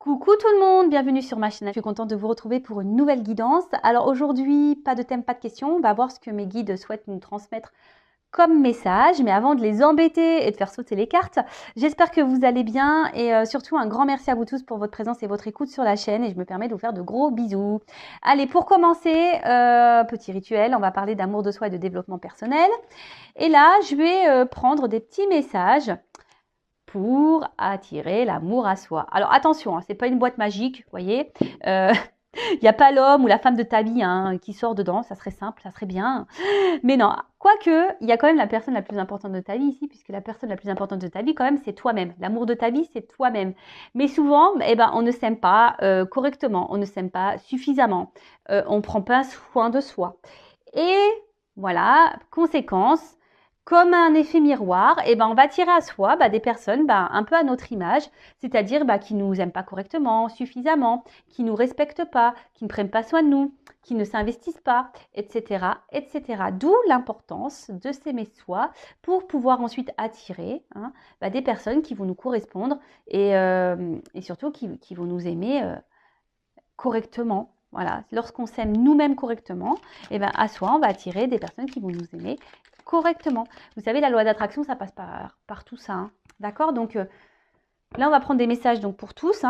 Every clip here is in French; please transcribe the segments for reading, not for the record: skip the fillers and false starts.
Coucou tout le monde, bienvenue sur ma chaîne. Je suis contente de vous retrouver pour une nouvelle guidance. Alors aujourd'hui, pas de thème, pas de questions. On va voir ce que mes guides souhaitent nous transmettre comme message. Mais avant de les embêter et de faire sauter les cartes, j'espère que vous allez bien. Et surtout, un grand merci à vous tous pour votre présence et votre écoute sur la chaîne. Et je me permets de vous faire de gros bisous. Allez, pour commencer, petit rituel, on va parler d'amour de soi et de développement personnel. Et là, je vais prendre des petits messages pour attirer l'amour à soi. Alors attention, hein, c'est pas une boîte magique, vous voyez. Il n'y a pas l'homme ou la femme de ta vie qui sort dedans, ça serait simple, ça serait bien. Mais non, quoique, il y a quand même la personne la plus importante de ta vie ici, puisque la personne la plus importante de ta vie, quand même, c'est toi-même. L'amour de ta vie, c'est toi-même. Mais souvent, on ne s'aime pas correctement, on ne s'aime pas suffisamment, on ne prend pas soin de soi. Et voilà, conséquence, comme un effet miroir, on va attirer à soi des personnes un peu à notre image, c'est-à-dire qui ne nous aiment pas correctement, suffisamment, qui ne nous respectent pas, qui ne prennent pas soin de nous, qui ne s'investissent pas, etc., etc. D'où l'importance de s'aimer soi pour pouvoir ensuite attirer des personnes qui vont nous correspondre et surtout qui vont nous aimer correctement. Voilà, lorsqu'on s'aime nous-mêmes correctement, à soi, on va attirer des personnes qui vont nous aimer correctement. Vous savez, la loi d'attraction, ça passe par tout ça. D'accord? Donc, là, on va prendre des messages donc, pour tous.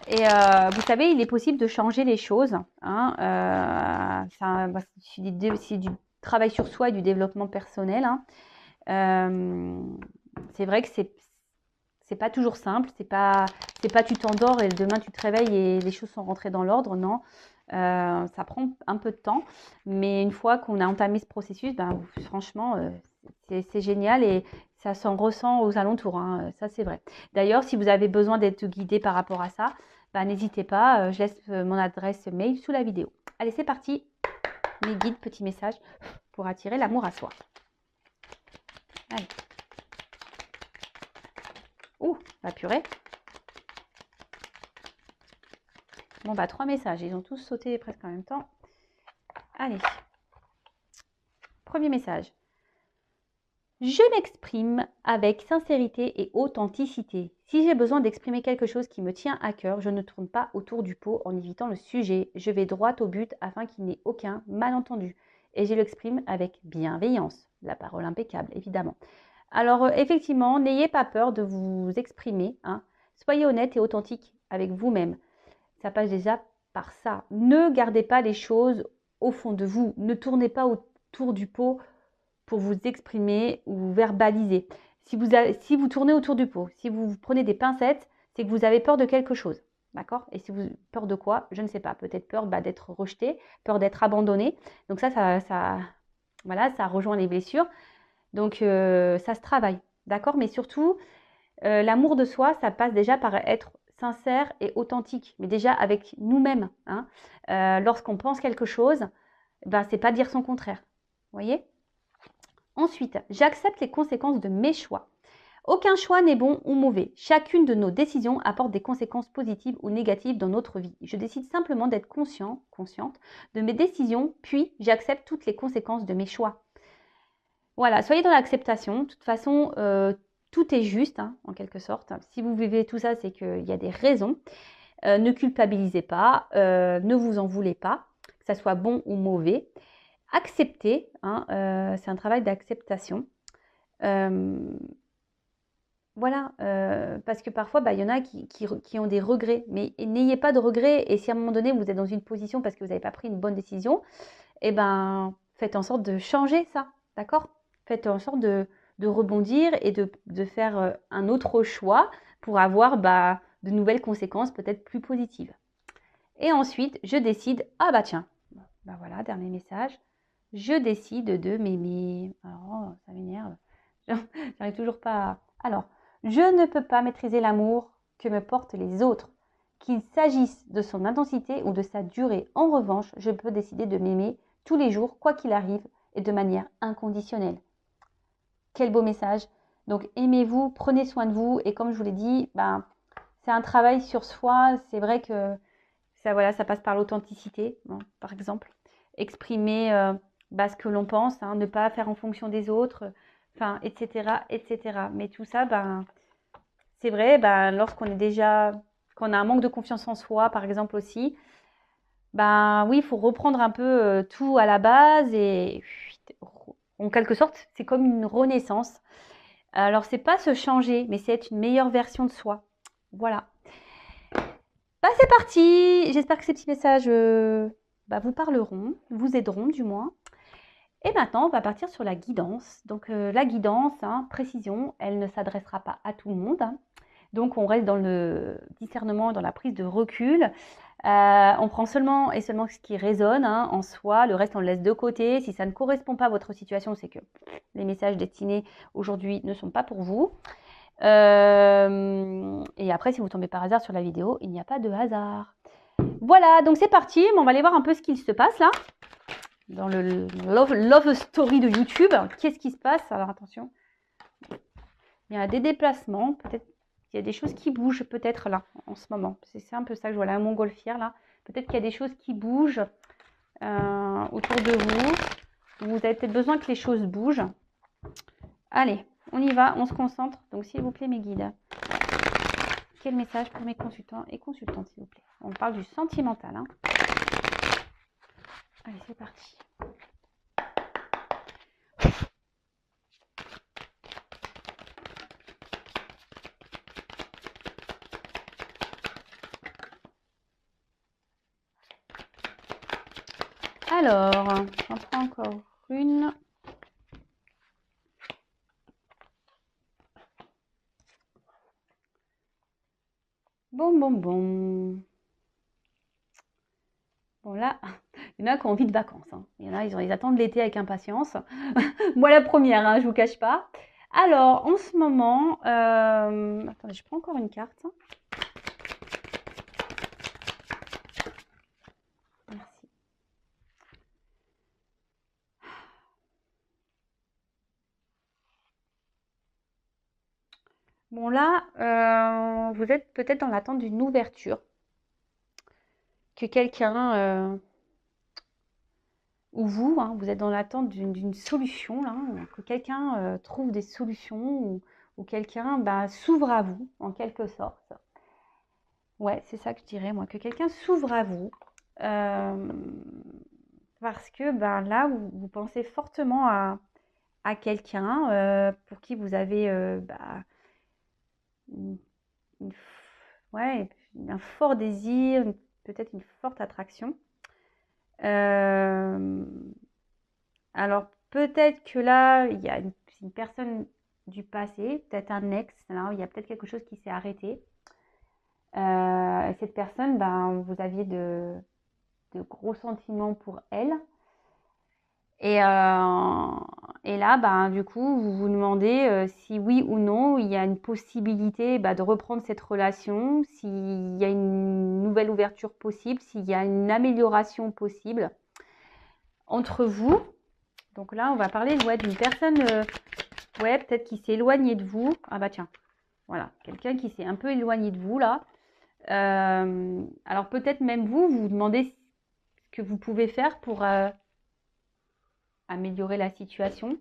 Et vous savez, il est possible de changer les choses. C'est du travail sur soi et du développement personnel. C'est vrai que c'est pas toujours simple. C'est pas tu t'endors et demain tu te réveilles et les choses sont rentrées dans l'ordre. Non. Ça prend un peu de temps, mais une fois qu'on a entamé ce processus, franchement, c'est génial et ça s'en ressent aux alentours, ça c'est vrai. D'ailleurs, si vous avez besoin d'être guidé par rapport à ça, n'hésitez pas, je laisse mon adresse mail sous la vidéo. Allez, c'est parti, mes guides, petits messages pour attirer l'amour à soi. Allez. Ouh, la purée. Bon, 3 messages. Ils ont tous sauté presque en même temps. Allez. Premier message. Je m'exprime avec sincérité et authenticité. Si j'ai besoin d'exprimer quelque chose qui me tient à cœur, je ne tourne pas autour du pot en évitant le sujet. Je vais droit au but afin qu'il n'y ait aucun malentendu. Et je l'exprime avec bienveillance. La parole impeccable, évidemment. Alors, effectivement, n'ayez pas peur de vous exprimer. Soyez honnête et authentique avec vous-même. Ça passe déjà par ça. Ne gardez pas les choses au fond de vous. Ne tournez pas autour du pot pour vous exprimer ou verbaliser. Si vous tournez autour du pot, si vous prenez des pincettes, c'est que vous avez peur de quelque chose. D'accord? Et si vous peur de quoi? Je ne sais pas. Peut-être peur d'être rejeté, peur d'être abandonné. Donc ça rejoint les blessures. Donc ça se travaille. D'accord? Mais surtout, l'amour de soi, ça passe déjà par être sincère et authentique, mais déjà avec nous-mêmes. Lorsqu'on pense quelque chose, c'est pas dire son contraire. Vous voyez? Ensuite, j'accepte les conséquences de mes choix. Aucun choix n'est bon ou mauvais. Chacune de nos décisions apporte des conséquences positives ou négatives dans notre vie. Je décide simplement d'être consciente de mes décisions, puis j'accepte toutes les conséquences de mes choix. Voilà, soyez dans l'acceptation. De toute façon, tout est juste, en quelque sorte. Si vous vivez tout ça, c'est qu'il y a des raisons. Ne culpabilisez pas, ne vous en voulez pas, que ça soit bon ou mauvais. Accepter, c'est un travail d'acceptation. Voilà, parce que parfois, il y en a qui ont des regrets, mais n'ayez pas de regrets. Et si à un moment donné, vous êtes dans une position parce que vous n'avez pas pris une bonne décision, faites en sorte de changer ça, d'accord? Faites en sorte de rebondir et de faire un autre choix pour avoir de nouvelles conséquences peut-être plus positives. Et ensuite, je décide, tiens, voilà, dernier message. Je décide de m'aimer. Alors, ça m'énerve. J'arrive toujours pas à... Alors, je ne peux pas maîtriser l'amour que me portent les autres. Qu'il s'agisse de son intensité ou de sa durée. En revanche, je peux décider de m'aimer tous les jours, quoi qu'il arrive, et de manière inconditionnelle. Quel beau message. Donc, aimez-vous, prenez soin de vous. Et comme je vous l'ai dit, c'est un travail sur soi. C'est vrai que ça passe par l'authenticité, par exemple. Exprimer... ce que l'on pense, ne pas faire en fonction des autres, etc., etc. Mais tout ça, c'est vrai, lorsqu'on est déjà, qu'on a un manque de confiance en soi, par exemple aussi, ben oui, il faut reprendre un peu tout à la base et en quelque sorte, c'est comme une renaissance. Alors, c'est pas se changer, mais c'est être une meilleure version de soi. Voilà. Bah, c'est parti. J'espère que ces petits messages vous parleront, vous aideront du moins. Et maintenant, on va partir sur la guidance. Donc, la guidance, précision, elle ne s'adressera pas à tout le monde. Donc, on reste dans le discernement, dans la prise de recul. On prend seulement et seulement ce qui résonne en soi. Le reste, on le laisse de côté. Si ça ne correspond pas à votre situation, c'est que les messages destinés aujourd'hui ne sont pas pour vous. Et après, si vous tombez par hasard sur la vidéo, il n'y a pas de hasard. Voilà, donc c'est parti. On va aller voir un peu ce qu'il se passe là. Dans le love story de YouTube. Qu'est-ce qui se passe? Alors attention. Il y a des déplacements. Peut-être qu'il y a des choses qui bougent peut-être là en ce moment. C'est un peu ça que je vois là, un montgolfière là. Peut-être qu'il y a des choses qui bougent autour de vous. Vous avez peut-être besoin que les choses bougent. Allez, on y va, on se concentre. Donc s'il vous plaît mes guides. Quel message pour mes consultants et consultantes s'il vous plaît? On parle du sentimental. Allez, c'est parti. Alors, j'en prends encore une. Bon. Bon là, il y en a qui ont envie de vacances. Il y en a, ils attendent l'été avec impatience. Moi la première, je vous cache pas. Alors, en ce moment, attendez, je prends encore une carte. Merci. Bon là, vous êtes peut-être dans l'attente d'une ouverture. Que quelqu'un, ou vous, vous êtes dans l'attente d'une solution, là, que quelqu'un trouve des solutions ou quelqu'un s'ouvre à vous, en quelque sorte. Ouais, c'est ça que je dirais, moi, que quelqu'un s'ouvre à vous. Parce que là, vous pensez fortement à quelqu'un pour qui vous avez une- une ouais, un fort désir, peut-être une forte attraction. Alors peut-être que là, il y a une personne du passé, peut-être un ex, là, il y a peut-être quelque chose qui s'est arrêté. Et cette personne, vous aviez de gros sentiments pour elle. Et là, du coup, vous vous demandez si oui ou non, il y a une possibilité de reprendre cette relation, s'il y a une nouvelle ouverture possible, s'il y a une amélioration possible entre vous. Donc là, on va parler d'une personne, peut-être qui s'est éloignée de vous. Ah bah tiens, voilà, quelqu'un qui s'est un peu éloigné de vous là. Alors peut-être même vous vous demandez ce que vous pouvez faire pour améliorer la situation.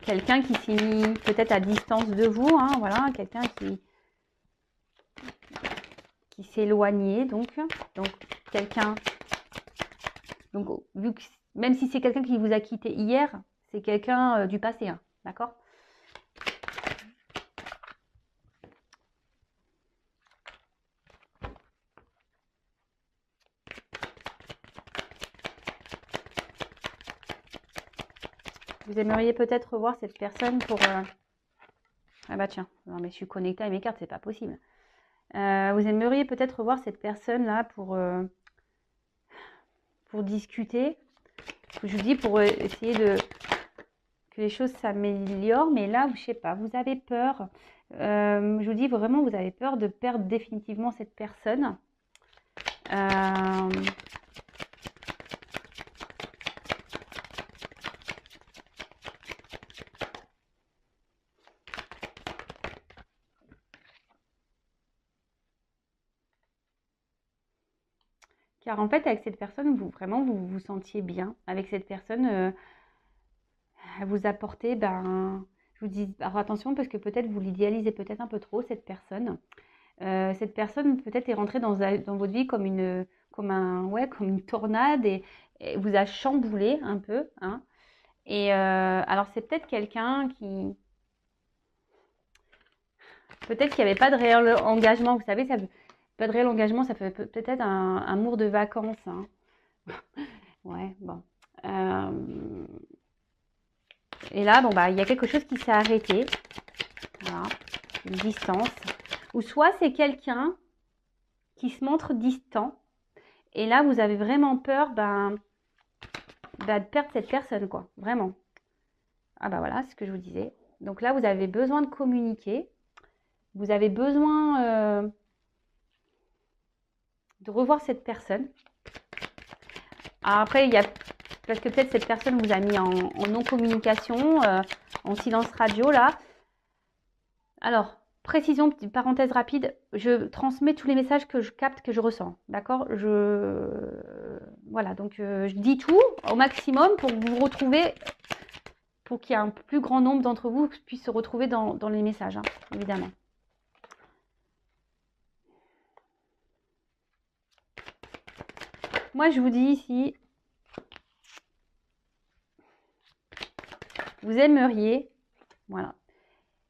Quelqu'un qui s'est mis peut-être à distance de vous, voilà, quelqu'un qui s'est éloigné, donc quelqu'un, donc vu que, même si c'est quelqu'un qui vous a quitté hier, c'est quelqu'un du passé, d'accord? Vous aimeriez peut-être revoir cette personne pour... Ah bah tiens, non mais je suis connectée à mes cartes, c'est pas possible. Vous aimeriez peut-être revoir cette personne-là pour discuter. Je vous dis pour essayer que les choses s'améliorent, mais là, je sais pas, vous avez peur. Je vous dis vraiment, vous avez peur de perdre définitivement cette personne. Car en fait, avec cette personne, vous vous sentiez bien. Avec cette personne, elle vous apportait, je vous dis, alors attention parce que peut-être vous l'idéalisez peut-être un peu trop, cette personne. Cette personne peut-être est rentrée dans votre vie comme une tornade et vous a chamboulé un peu, hein. Et alors c'est peut-être quelqu'un qui, peut-être qu'il n'y avait pas de réel engagement. Vous savez, pas de réel engagement, ça fait peut-être un amour de vacances, hein. Ouais, bon. Et là, bon, bah, il y a quelque chose qui s'est arrêté. Voilà, une distance. Ou soit c'est quelqu'un qui se montre distant. Et là, vous avez vraiment peur de perdre cette personne, quoi. Vraiment. Ah bah voilà, c'est ce que je vous disais. Donc là, vous avez besoin de communiquer. Vous avez besoin de revoir cette personne. Alors après, il y a parce que peut-être cette personne vous a mis en non-communication, en silence radio là. Alors, précision, petite parenthèse rapide, je transmets tous les messages que je capte, que je ressens. D'accord? Voilà, donc je dis tout au maximum pour que vous vous retrouvez, pour qu'il y ait un plus grand nombre d'entre vous qui puissent se retrouver dans les messages, hein, évidemment. Moi, je vous dis ici, vous aimeriez, voilà.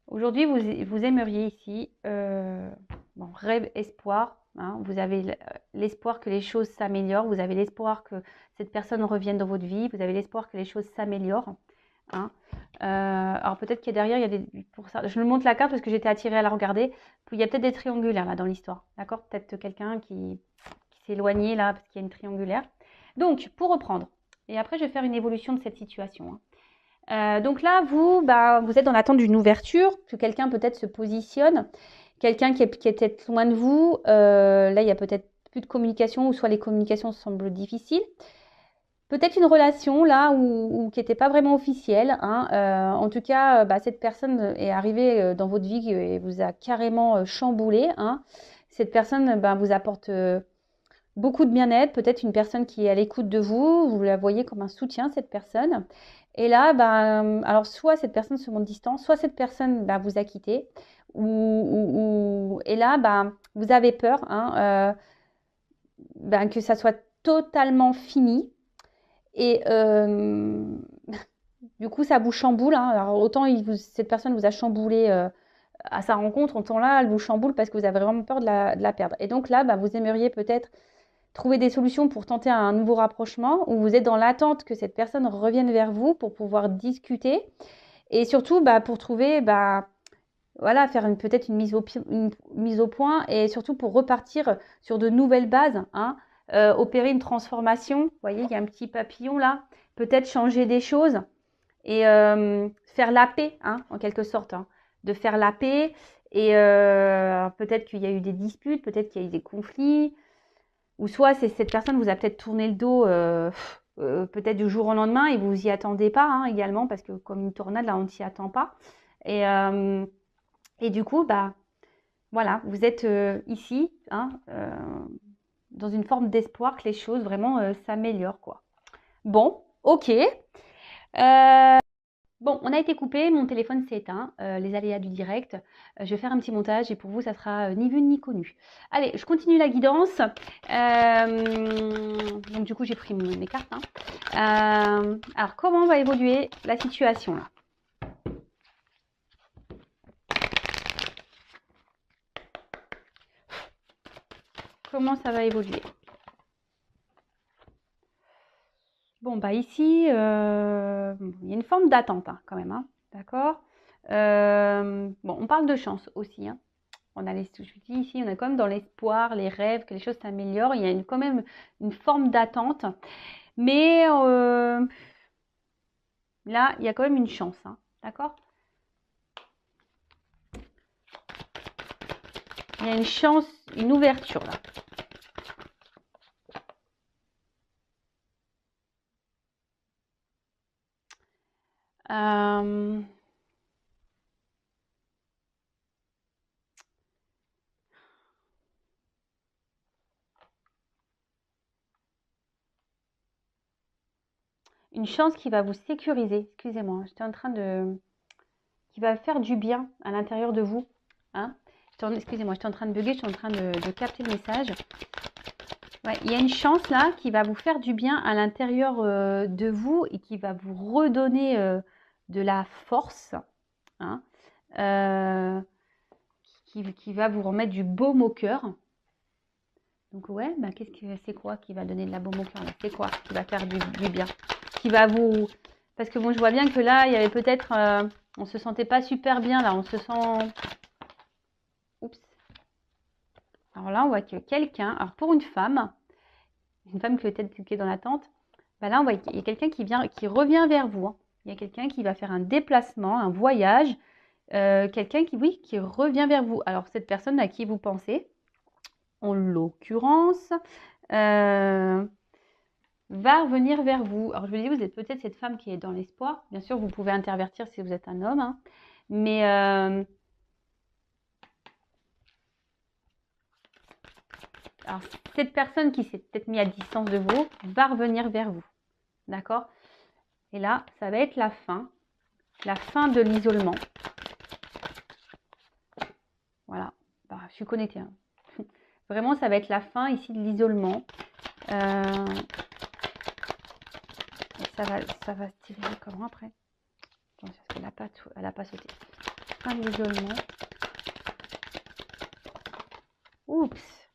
Aujourd'hui, vous aimeriez ici, bon, rêve, espoir, hein, vous avez l'espoir que les choses s'améliorent, vous avez l'espoir que cette personne revienne dans votre vie, vous avez l'espoir que les choses s'améliorent, hein. Alors peut-être qu'il y a derrière, il y a pour ça, je me montre la carte parce que j'étais attirée à la regarder, il y a peut-être des triangulaires là dans l'histoire, d'accord? Peut-être quelqu'un qui s'est éloigné là parce qu'il y a une triangulaire. Donc, pour reprendre, et après je vais faire une évolution de cette situation, hein. Donc là, vous êtes dans l'attente d'une ouverture, que quelqu'un peut-être se positionne, quelqu'un qui est peut-être loin de vous. Là, il y a peut-être plus de communication, ou soit les communications semblent difficiles. Peut-être une relation là où qui n'était pas vraiment officielle, hein. En tout cas, cette personne est arrivée dans votre vie et vous a carrément chamboulé, hein. Cette personne vous apporte beaucoup de bien-être, peut-être une personne qui est à l'écoute de vous, vous la voyez comme un soutien, cette personne. Et là, alors soit cette personne se montre distante, soit cette personne vous a quitté, et là, vous avez peur, hein, que ça soit totalement fini. Et du coup, ça vous chamboule, hein. Alors autant cette personne vous a chamboulé à sa rencontre, autant là, elle vous chamboule parce que vous avez vraiment peur de la perdre. Et donc là, vous aimeriez peut-être trouver des solutions pour tenter un nouveau rapprochement, ou vous êtes dans l'attente que cette personne revienne vers vous pour pouvoir discuter, et surtout pour trouver, voilà, faire peut-être une mise au point, et surtout pour repartir sur de nouvelles bases, hein, opérer une transformation. Vous voyez, il y a un petit papillon là, peut-être changer des choses et faire la paix, hein, en quelque sorte, hein, de faire la paix. Et peut-être qu'il y a eu des disputes, peut-être qu'il y a eu des conflits, ou soit cette personne vous a peut-être tourné le dos peut-être du jour au lendemain et vous vous y attendez pas, hein, également, parce que comme une tornade, là, on ne s'y attend pas. Et du coup, voilà, vous êtes ici, hein, dans une forme d'espoir que les choses vraiment s'améliorent, quoi. Bon, ok. Bon, on a été coupé, mon téléphone s'est éteint, les aléas du direct. Je vais faire un petit montage et pour vous, ça sera ni vu ni connu. Allez, je continue la guidance. Donc du coup, j'ai pris mes cartes, hein. Alors, comment va évoluer la situation là? Comment ça va évoluer? Bon, ici, il y a une forme d'attente, hein, quand même, hein, d'accord? Bon, on parle de chance aussi, hein. On a je vous dis ici, on est quand même dans l'espoir, les rêves, que les choses s'améliorent. Il y a quand même une forme d'attente. Mais là, il y a quand même une chance, hein, d'accord? Il y a une chance, une ouverture là. Une chance qui va vous sécuriser. Excusez-moi, j'étais en train de qui va faire du bien à l'intérieur de vous. Hein. Excusez-moi, j'étais en train de bugger, je suis en train de capter le message. Ouais, il y a une chance là qui va vous faire du bien à l'intérieur de vous et qui va vous redonner de la force. Hein, qui va vous remettre du baume au cœur. Donc ouais, bah, c'est quoi qui va donner de la baume au cœur? C'est quoi qui va faire du bien? Qui va vous... Parce que bon, je vois bien que là, il y avait peut-être... on se sentait pas super bien là, on se sent... Oups. Alors là, on voit que quelqu'un... Alors pour une femme qui est dans l'attente, bah là, on voit qu'il y a quelqu'un qui revient vers vous. Hein. Il y a quelqu'un qui va faire un déplacement, un voyage. Quelqu'un qui revient vers vous. Alors cette personne à qui vous pensez, en l'occurrence, va revenir vers vous. Alors je vous dis, vous êtes peut-être cette femme qui est dans l'espoir. Bien sûr, vous pouvez intervertir si vous êtes un homme. Hein. Mais alors, cette personne qui s'est peut-être mise à distance de vous va revenir vers vous. D'accord? Et là, ça va être la fin de l'isolement. Voilà. Bah, je suis connectée. Hein. Vraiment, ça va être la fin ici de l'isolement. Ça va se tirer comment après? Attends, parce qu'elle n'a pas sauté. Fin de l'isolement. Oups.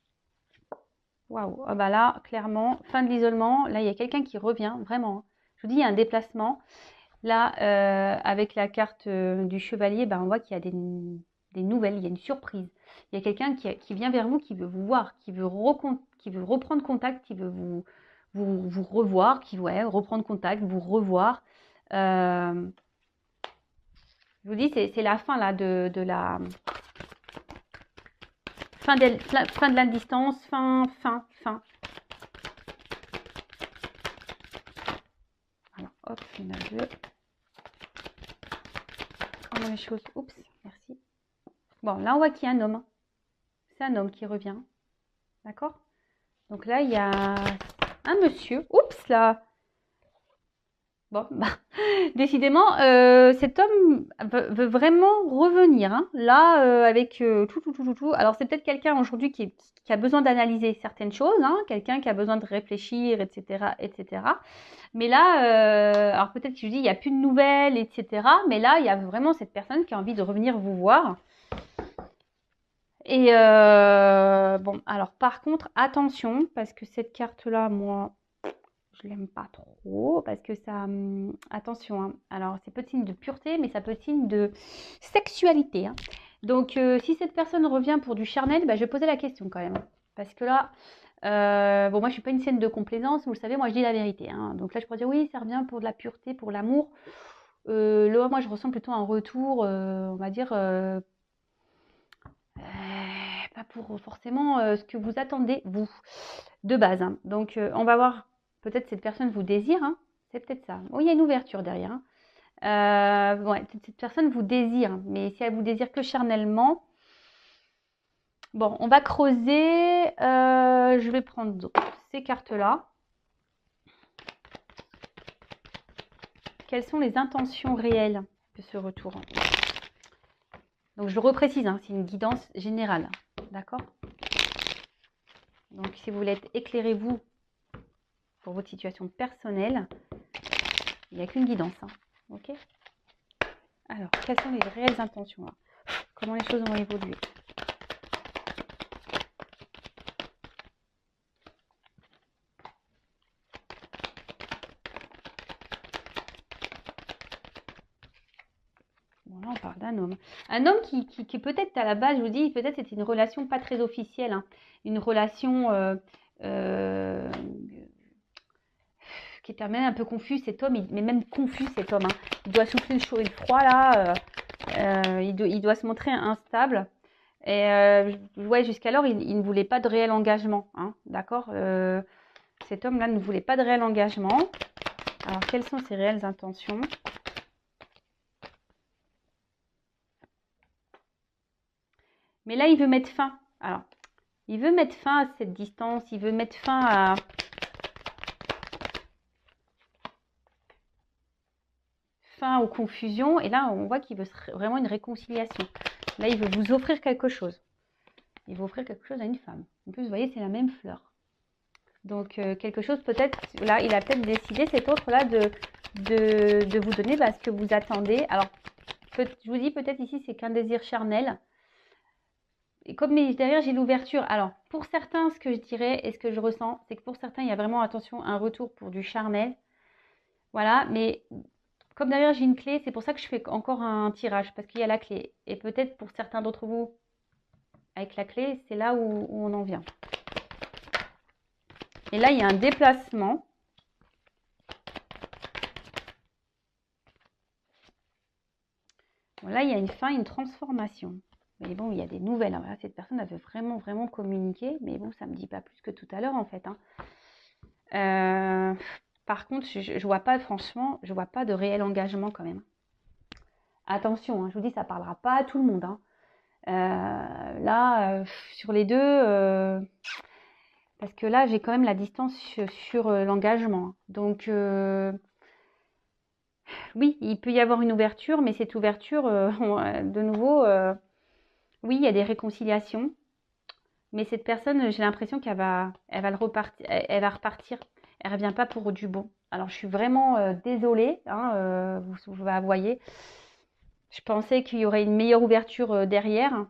Waouh. Oh bah là, clairement, fin de l'isolement. Là, il y a quelqu'un qui revient, vraiment. Je vous dis, il y a un déplacement. Là, avec la carte du chevalier, bah, on voit qu'il y a des nouvelles, il y a une surprise. Il y a quelqu'un qui vient vers vous, qui veut vous voir, qui veut reprendre contact, qui veut vous revoir, reprendre contact, vous revoir. Je vous dis, c'est la fin là de la fin de la distance, fin. Voilà, hop, il y en a deux. Comment les choses. Oups, merci. Bon, là on voit qu'il y a un homme. C'est un homme qui revient. D'accord? Donc là, il y a un monsieur. Oups là. Bon, bah, décidément, cet homme veut vraiment revenir. Hein. Là, avec tout. Alors, c'est peut-être quelqu'un aujourd'hui qui a besoin d'analyser certaines choses, hein, quelqu'un qui a besoin de réfléchir, etc., etc. Mais là, alors peut-être que je dis, il n'y a plus de nouvelles, etc. Mais là, il y a vraiment cette personne qui a envie de revenir vous voir. Et bon, alors par contre, attention, parce que cette carte-là, moi... je l'aime pas trop parce que ça... attention, hein. Alors c'est peu de signe de pureté, mais ça peut être signe de sexualité. Hein. Donc si cette personne revient pour du charnel, bah, je vais poser la question quand même. Parce que là, bon moi je suis pas une scène de complaisance, vous le savez, moi je dis la vérité. Hein. Donc là je pourrais dire oui, ça revient pour de la pureté, pour l'amour. Là moi je ressens plutôt un retour, on va dire... pas pour forcément ce que vous attendez, vous, de base. Hein. Donc, on va voir, peut-être cette personne vous désire, hein. C'est peut-être ça. Oh, il y a une ouverture derrière. Hein. Ouais, cette personne vous désire, mais si elle vous désire que charnellement, bon, on va creuser. Je vais prendre ces cartes-là. Quelles sont les intentions réelles de ce retour? Donc, je le reprécise, hein, c'est une guidance générale. D'accord? Donc, si vous voulez être éclairé, vous, pour votre situation personnelle, il n'y a qu'une guidance. Hein. Ok? Alors, quelles sont les réelles intentions là? Comment les choses vont évoluer? Bon, là, on parle d'un homme. Un homme qui peut-être, à la base, je vous dis, peut-être c'était une relation pas très officielle. Hein. Une relation qui était même un peu confus, cet homme, mais même confus, cet homme. Hein. Il doit souffler le chaud et le froid, là. Il doit se montrer instable. Et ouais, jusqu'alors, il ne voulait pas de réel engagement. Hein, d'accord? Cet homme-là ne voulait pas de réel engagement. Alors, quelles sont ses réelles intentions? Mais là, il veut mettre fin. Alors, il veut mettre fin à cette distance. Il veut mettre fin à... fin aux confusions. Et là, on voit qu'il veut vraiment une réconciliation. Là, il veut vous offrir quelque chose. Il veut offrir quelque chose à une femme. En plus, vous voyez, c'est la même fleur. Donc, quelque chose peut-être, là, il a peut-être décidé, cet autre-là, de vous donner ce que vous attendez. Alors, je vous dis peut-être ici, c'est qu'un désir charnel. Et comme derrière, j'ai l'ouverture. Alors, pour certains, ce que je dirais et ce que je ressens, c'est que pour certains, il y a vraiment, attention, un retour pour du charnel. Voilà, mais comme derrière, j'ai une clé, c'est pour ça que je fais encore un tirage, parce qu'il y a la clé. Et peut-être pour certains d'entre vous, avec la clé, c'est là où on en vient. Et là, il y a un déplacement. Bon, là, il y a une fin, une transformation. Mais bon, il y a des nouvelles. Hein. Voilà, cette personne, elle veut vraiment, vraiment communiquer. Mais bon, ça ne me dit pas plus que tout à l'heure, en fait. Hein. Par contre, je ne vois pas, franchement, je ne vois pas de réel engagement quand même. Attention, hein, je vous dis, ça ne parlera pas à tout le monde. Hein. Là, sur les deux, parce que là, j'ai quand même la distance sur l'engagement. Donc, oui, il peut y avoir une ouverture, mais cette ouverture, de nouveau, oui, il y a des réconciliations. Mais cette personne, j'ai l'impression qu'elle va repartir. Elle va repartir. Elle ne revient pas pour du bon. Alors, je suis vraiment désolée. Hein, vous voyez, je pensais qu'il y aurait une meilleure ouverture derrière.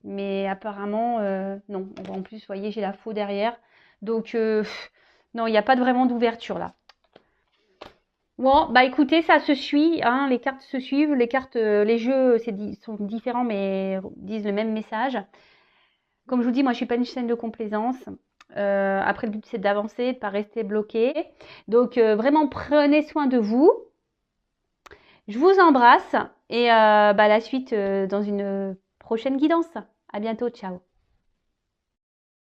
Mais apparemment, non. En plus, vous voyez, j'ai la faux derrière. Donc, non, il n'y a pas vraiment d'ouverture là. Bon, bah écoutez, ça se suit, hein, les cartes se suivent, les jeux sont différents mais disent le même message. Comme je vous dis, moi je suis pas une chaîne de complaisance. Après, le but c'est d'avancer, de ne pas rester bloqué. Donc vraiment prenez soin de vous. Je vous embrasse et la suite dans une prochaine guidance. À bientôt, ciao.